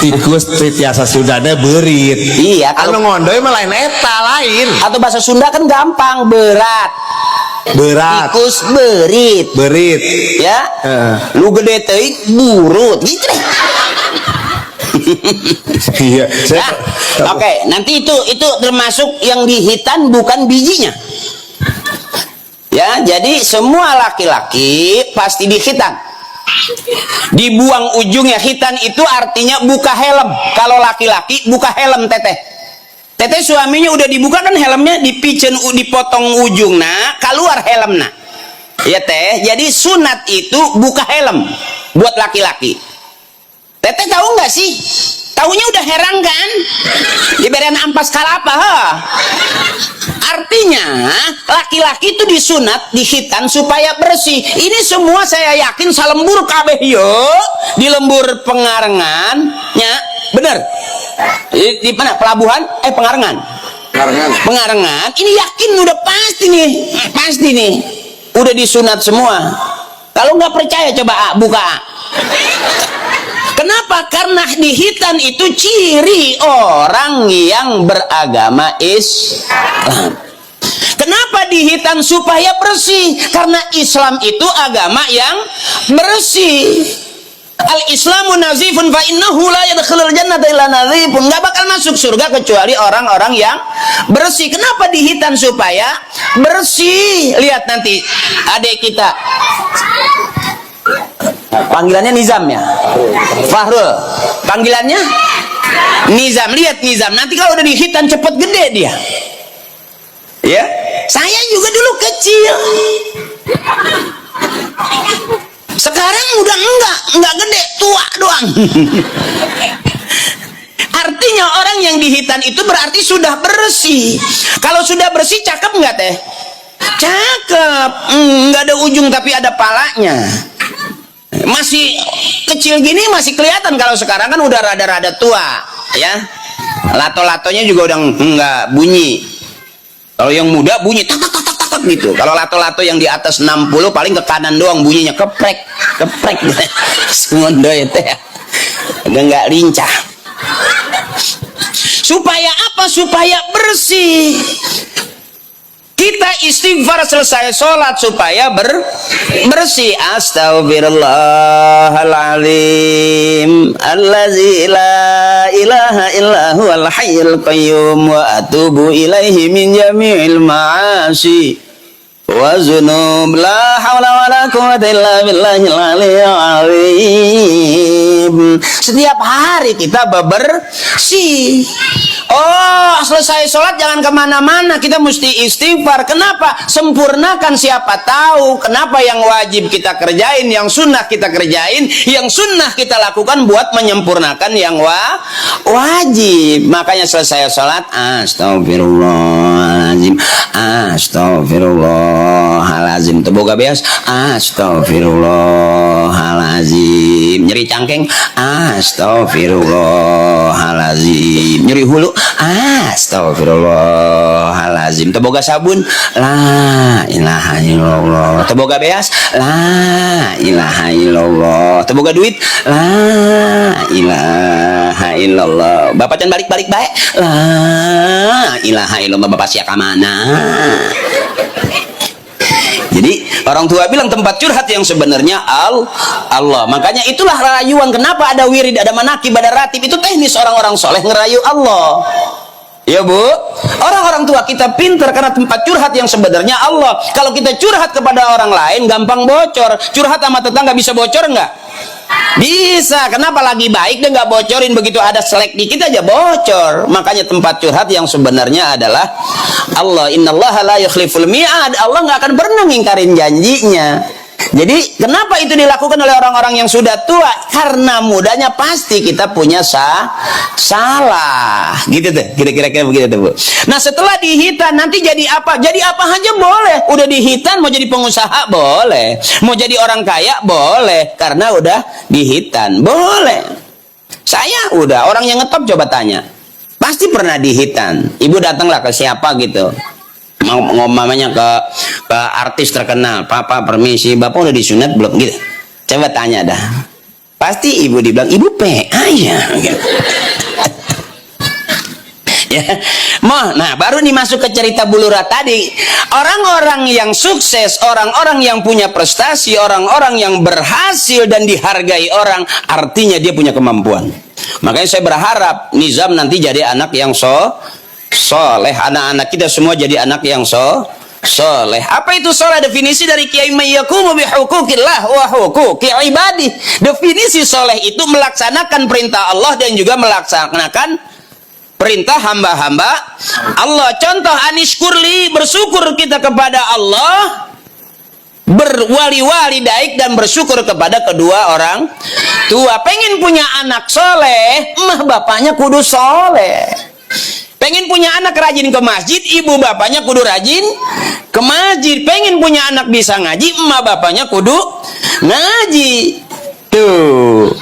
tikus tiasa Sundana berit. Iya, Anu ngondoy mah lain eta lain. atau bahasa Sunda kan gampang, berat. Berat. Tikus berit. Berit. Ya. Lu gede teuing burut gitu deh. Iya. Nah, oke, nanti itu termasuk yang dihitan bukan bijinya. Ya, jadi semua laki-laki pasti dihitan. Dibuang ujungnya. Hitan itu artinya buka helm. Kalau laki-laki buka helm teteh. Teteh suaminya udah dibuka kan helmnya, dipotong ujungnya, keluar helmnya. Ya teh, jadi sunat itu buka helm buat laki-laki. Teteh tahu nggak sih? Taunya udah heran kan? Diberian ampas kalapa, ha? Artinya laki-laki itu disunat, dihitan supaya bersih. Ini semua saya yakin salembur kabeh yo di lembur Pengarengan, nya bener. Di mana? Pelabuhan? Pengarengan. Pengarengan. Ini yakin udah pasti nih, udah disunat semua. Kalau nggak percaya coba buka. Kenapa? Karena di hitan itu ciri orang yang beragama Islam. Kenapa di hitan? Supaya bersih. Karena Islam itu agama yang bersih. Al-Islamu nazifun fa innahu la yadkhulul jannata illa nazifun. Enggak bakal masuk surga kecuali orang-orang yang bersih. Kenapa di hitan? Supaya bersih. Lihat nanti adik kita. Panggilannya Nizam ya? Fahrul. Panggilannya Nizam. Lihat Nizam. Nanti kalau udah dihitan cepet gede dia. Ya. Saya juga dulu kecil. Sekarang udah enggak gede, tua doang. Artinya orang yang dihitan itu berarti sudah bersih. Kalau sudah bersih cakep nggak teh? Cakep. Nggak ada ujung tapi ada palanya. Masih kecil gini masih kelihatan. Kalau sekarang kan udah rada-rada tua, ya. Lato-latonya juga udah nggak bunyi. Kalau yang muda bunyi tak tak tak tak gitu. Kalau lato-lato yang di atas 60 paling ke kanan doang bunyinya, keprek. Semondo itu ya. Nggak lincah. Supaya apa? Supaya bersih. Kita istighfar selesai sholat supaya bersih. Astaghfirullahaladzim allazi la ilaha illa huwal hayyul qayyum wa atubu ilaihi min jami'il ma'asi wa zunub la hawla wa la quwwata illa billahil aliyyil azim. Setiap hari kita bersih. Oh, selesai sholat jangan kemana-mana, kita mesti istighfar. Kenapa? Sempurnakan, siapa tahu kenapa yang wajib kita kerjain, yang sunnah kita kerjain, yang sunnah kita lakukan buat menyempurnakan yang wajib. Makanya selesai sholat, astagfirullahaladzim, astagfirullahaladzim. Teboga beas, astagfirullahaladzim. Nyeri cangkeng, astagfirullahaladzim. Nyeri hulu, astagfirullahaladzim. Teboga sabun, la ilaha illallah. Teboga beas, la ilaha illallah. Teboga duit, la ilaha illallah. Bapak can balik-balik baik, la ilaha illallah. Bapak siapa mana? Jadi orang tua bilang tempat curhat yang sebenarnya Allah. Makanya itulah rayuan. Kenapa ada wirid, ada manakib, ada ratib? Itu teknis orang-orang soleh ngerayu Allah. Ya bu, orang-orang tua kita pintar karena tempat curhat yang sebenarnya Allah. Kalau kita curhat kepada orang lain gampang bocor. Curhat sama tetangga bisa bocor nggak? Bisa. Kenapa lagi baik dia nggak bocorin, begitu ada selek dikit aja bocor. Makanya tempat curhat yang sebenarnya adalah Allah. Innallaha la yukhliful mi'ad. Allah nggak akan pernah ngingkarin janjinya. Jadi kenapa itu dilakukan oleh orang-orang yang sudah tua? Karena mudanya pasti kita punya salah. Gitu tuh, kira-kira begitu tuh bu. Nah setelah dihitan nanti jadi apa? Jadi apa aja boleh. Udah dihitan mau jadi pengusaha boleh, mau jadi orang kaya boleh, karena udah dihitan boleh. Saya udah, orang yang ngetop coba tanya, pasti pernah dihitan. Ibu datanglah ke siapa gitu, ngomongnya ke artis terkenal, papa permisi, bapak udah disunat belum gitu, coba tanya dah. pasti ibu dibilang ibu PA ya. Ya. Nah, baru nih masuk ke cerita Bulurah tadi. Orang-orang yang sukses, orang-orang yang punya prestasi, orang-orang yang berhasil dan dihargai orang, artinya dia punya kemampuan. Makanya saya berharap Nizam nanti jadi anak yang soleh, anak-anak kita semua jadi anak yang soleh. Apa itu soleh? Definisi dari Kiai Mayyakumu bihukukillah wa hukuki ibadi. Definisi soleh itu melaksanakan perintah Allah dan juga melaksanakan perintah hamba-hamba Allah. Contoh anishkurli, bersyukur kita kepada Allah, berwali-wali daik dan bersyukur kepada kedua orang tua. Pengen punya anak soleh, mah bapaknya kudu soleh. Pengen punya anak rajin ke masjid, ibu bapaknya kudu rajin ke masjid. Pengen punya anak bisa ngaji, emak bapaknya kudu ngaji. Tuh,